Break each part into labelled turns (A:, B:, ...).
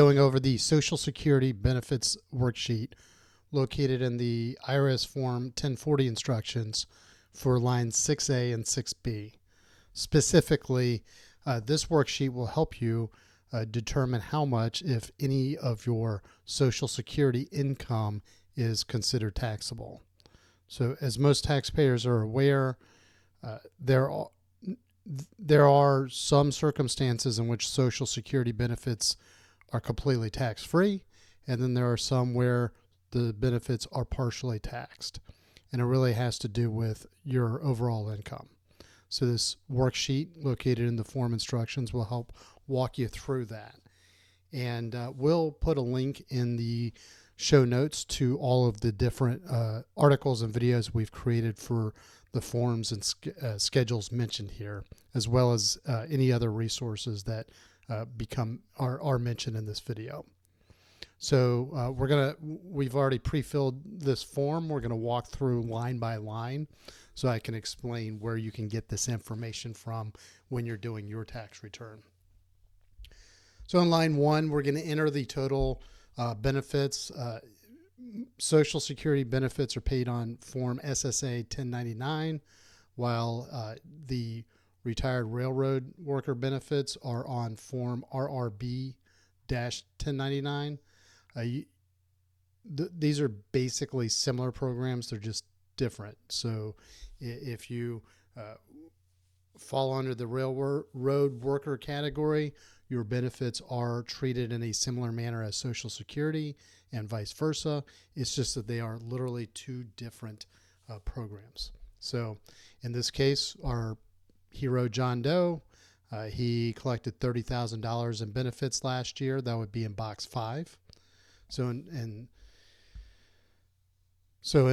A: Going over the Social Security benefits worksheet located in the IRS Form 1040 instructions for lines 6A and 6B. Specifically, this worksheet will help you determine how much, if any, of your Social Security income is considered taxable. So, as most taxpayers are aware, there are some circumstances in which Social Security benefits are completely tax-free, and then there are some where the benefits are partially taxed, and it really has to do with your overall income. So this worksheet located in the form instructions will help walk you through that, and we'll put a link in the show notes to all of the different articles and videos we've created for the forms and schedules mentioned here, as well as any other resources that are mentioned in this video. So we've already pre-filled this form. We're gonna walk through line by line so I can explain where you can get this information from when you're doing your tax return. So in line 1, we're gonna enter the total benefits. Social Security benefits are paid on Form SSA 1099, while the retired railroad worker benefits are on Form RRB-1099. These are basically similar programs, they're just different. So if you fall under the railroad worker category, your benefits are treated in a similar manner as Social Security and vice versa. It's just that they are literally two different programs. So in this case, our hero John Doe, he collected $30,000 in benefits last year. That would be in box 5. So in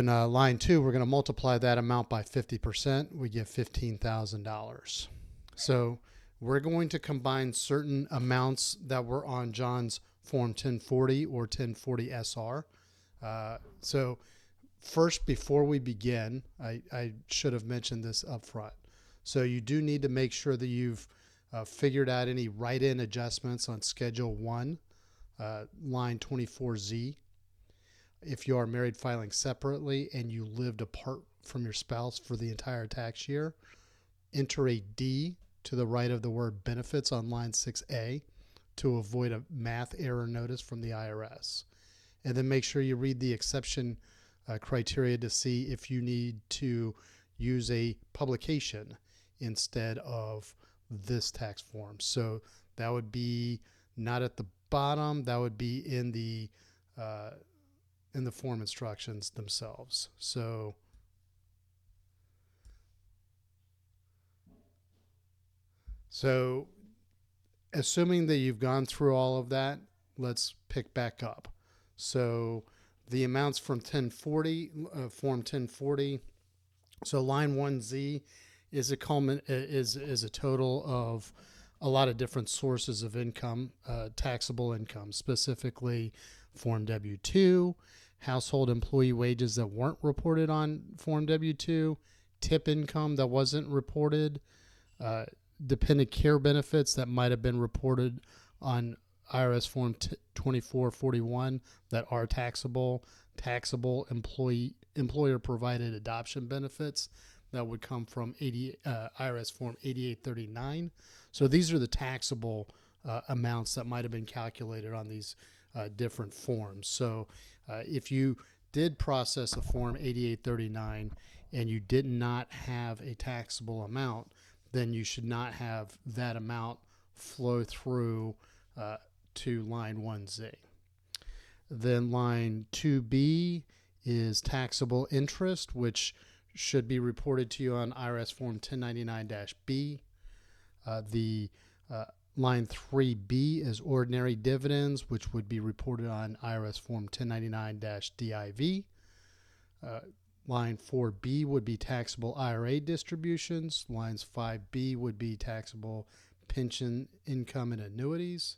A: line 2, we're going to multiply that amount by 50%. We get $15,000. So we're going to combine certain amounts that were on John's Form 1040 or 1040 SR. So first, before we begin, I should have mentioned this up front. So you do need to make sure that you've figured out any write-in adjustments on Schedule 1, line 24Z. If you are married filing separately and you lived apart from your spouse for the entire tax year, enter a D to the right of the word benefits on line 6A to avoid a math error notice from the IRS. And then make sure you read the exception criteria to see if you need to use a publication instead of this tax form. So that would be not at the bottom, that would be in the form instructions themselves. So assuming that you've gone through all of that, let's pick back up. So the amounts from 1040, Form 1040, so line 1Z is a total of a lot of different sources of income, taxable income, specifically Form W-2, household employee wages that weren't reported on Form W-2, tip income that wasn't reported, dependent care benefits that might have been reported on IRS Form 2441 that are taxable employer provided adoption benefits that would come from IRS Form 8839. So these are the taxable amounts that might have been calculated on these different forms. So if you did process a Form 8839 and you did not have a taxable amount, then you should not have that amount flow through to line 1Z. Then line 2B is taxable interest, which should be reported to you on IRS Form 1099-B. The line 3B is ordinary dividends, which would be reported on IRS Form 1099-DIV. Line 4B would be taxable IRA distributions. Lines 5B would be taxable pension income and annuities.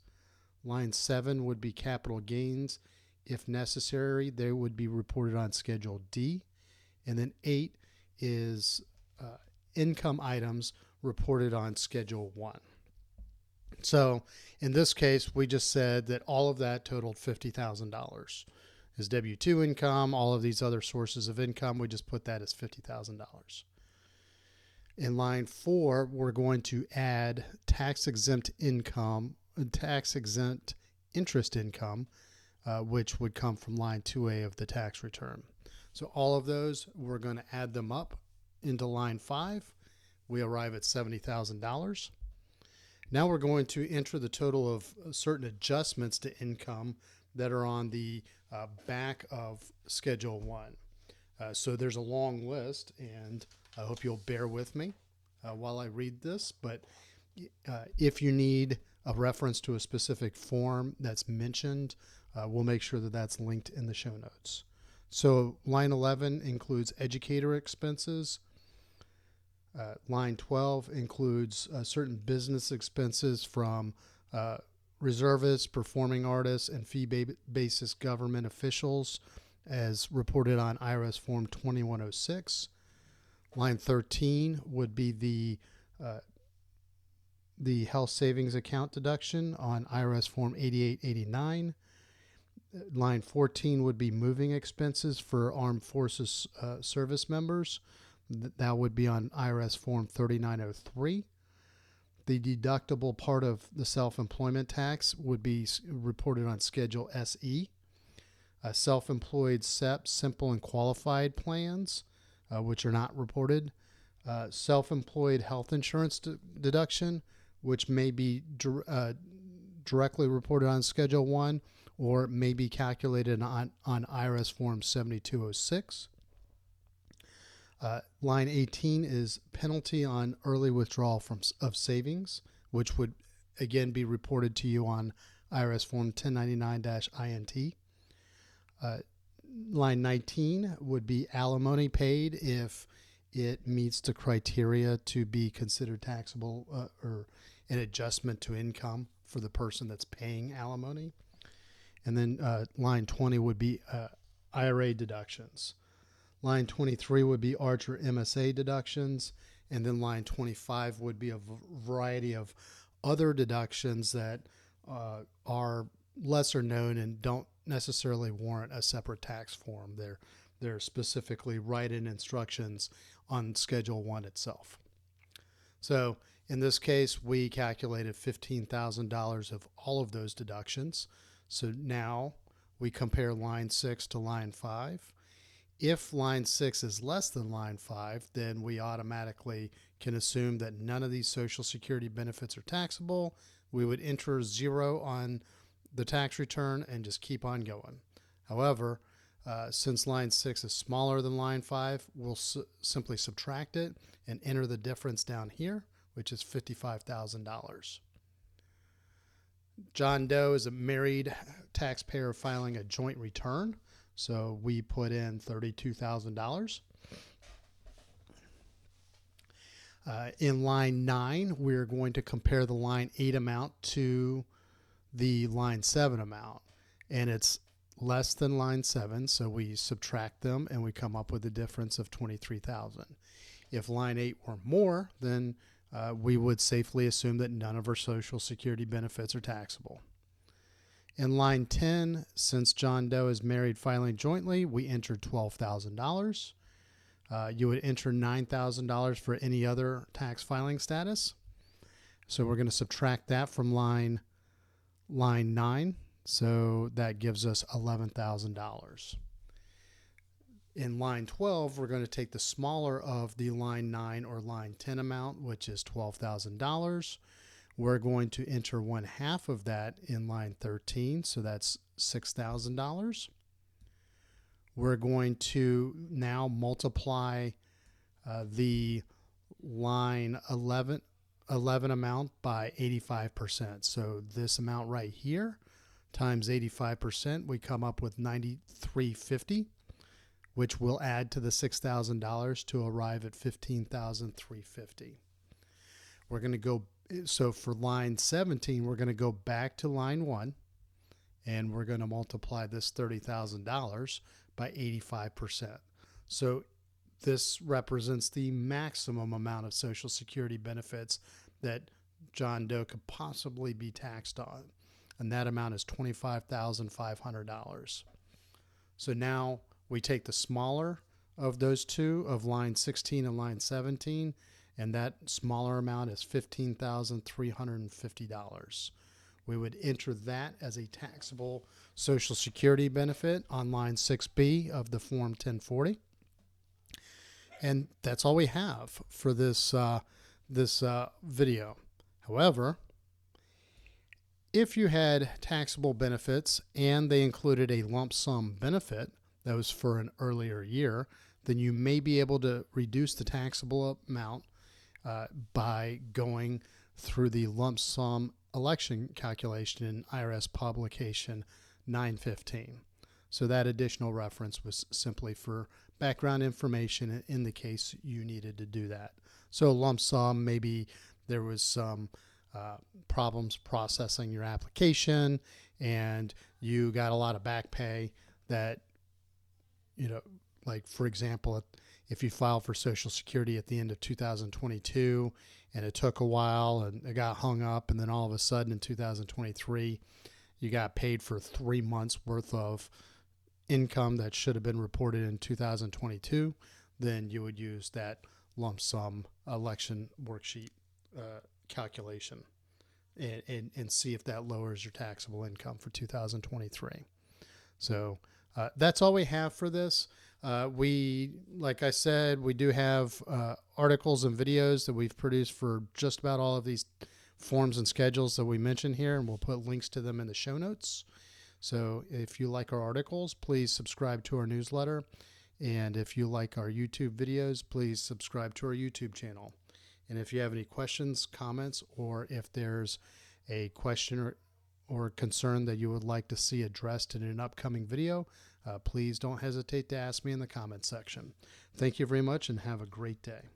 A: Line 7 would be capital gains. If necessary, they would be reported on Schedule D. And then 8 is income items reported on Schedule 1. So in this case, we just said that all of that totaled $50,000. His W-2 income, all of these other sources of income, we just put that as $50,000. In line 4, we're going to add tax-exempt income, tax-exempt interest income, which would come from line 2A of the tax return. So all of those, we're going to add them up into line 5. We arrive at $70,000. Now we're going to enter the total of certain adjustments to income that are on the back of Schedule 1. So there's a long list, and I hope you'll bear with me while I read this. But if you need a reference to a specific form that's mentioned, we'll make sure that that's linked in the show notes. So line 11 includes educator expenses. Line 12 includes certain business expenses from reservists, performing artists, and fee-basis government officials as reported on IRS Form 2106. Line 13 would be the health savings account deduction on IRS Form 8889. Line 14 would be moving expenses for armed forces service members. That would be on IRS Form 3903. The deductible part of the self-employment tax would be reported on Schedule SE. Self-employed SEP, simple and qualified plans, which are not reported. Self-employed health insurance deduction, which may be directly reported on Schedule 1 or may be calculated on IRS Form 7206. Line 18 is penalty on early withdrawal of savings, which would again be reported to you on IRS Form 1099-INT. Line 19 would be alimony paid if it meets the criteria to be considered taxable or an adjustment to income for the person that's paying alimony. And then line 20 would be IRA deductions. Line 23 would be ARCH or MSA deductions. And then line 25 would be a variety of other deductions that are lesser known and don't necessarily warrant a separate tax form. They're specifically write-in instructions on Schedule 1 itself. So in this case, we calculated $15,000 of all of those deductions. So now we compare line 6 to line 5. If line 6 is less than line 5, then we automatically can assume that none of these Social Security benefits are taxable. We would enter 0 on the tax return and just keep on going. However, since line 6 is smaller than line 5, we'll simply subtract it and enter the difference down here, which is $55,000. John Doe is a married taxpayer filing a joint return. So we put in $32,000. In line 9, we're going to compare the line 8 amount to the line 7 amount. And it's less than line 7, so we subtract them and we come up with a difference of $23,000. If line 8 were more, then we would safely assume that none of our Social Security benefits are taxable. In line 10, since John Doe is married filing jointly, we entered $12,000. You would enter $9,000 for any other tax filing status. So we're going to subtract that from line 9. So that gives us $11,000. In line 12, we're going to take the smaller of the line 9 or line 10 amount, which is $12,000. We're going to enter 1/2 of that in line 13, so that's $6,000. We're going to now multiply the line 11 amount by 85%. So this amount right here times 85%, we come up with $9,350, which will add to the $6,000 to arrive at $15,350. We're going to go. So for line 17, we're going to go back to line 1, and we're going to multiply this $30,000 by 85%. So this represents the maximum amount of Social Security benefits that John Doe could possibly be taxed on, and that amount is $25,500. So now we take the smaller of those two, of line 16 and line 17, and that smaller amount is $15,350. We would enter that as a taxable Social Security benefit on line 6B of the Form 1040. And that's all we have for this video. However, if you had taxable benefits and they included a lump sum benefit that was for an earlier year, then you may be able to reduce the taxable amount by going through the lump sum election calculation in IRS publication 915. So that additional reference was simply for background information in the case you needed to do that. So lump sum, maybe there was some problems processing your application and you got a lot of back pay that, like for example, if you filed for Social Security at the end of 2022 and it took a while and it got hung up, and then all of a sudden in 2023 you got paid for 3 months worth of income that should have been reported in 2022, then you would use that lump sum election worksheet calculation and see if that lowers your taxable income for 2023. So that's all we have for this. Like I said, we do have articles and videos that we've produced for just about all of these forms and schedules that we mentioned here, and we'll put links to them in the show notes. So if you like our articles, please subscribe to our newsletter. And if you like our YouTube videos, please subscribe to our YouTube channel. And if you have any questions, comments, or if there's a question or concern that you would like to see addressed in an upcoming video, please don't hesitate to ask me in the comments section. Thank you very much and have a great day.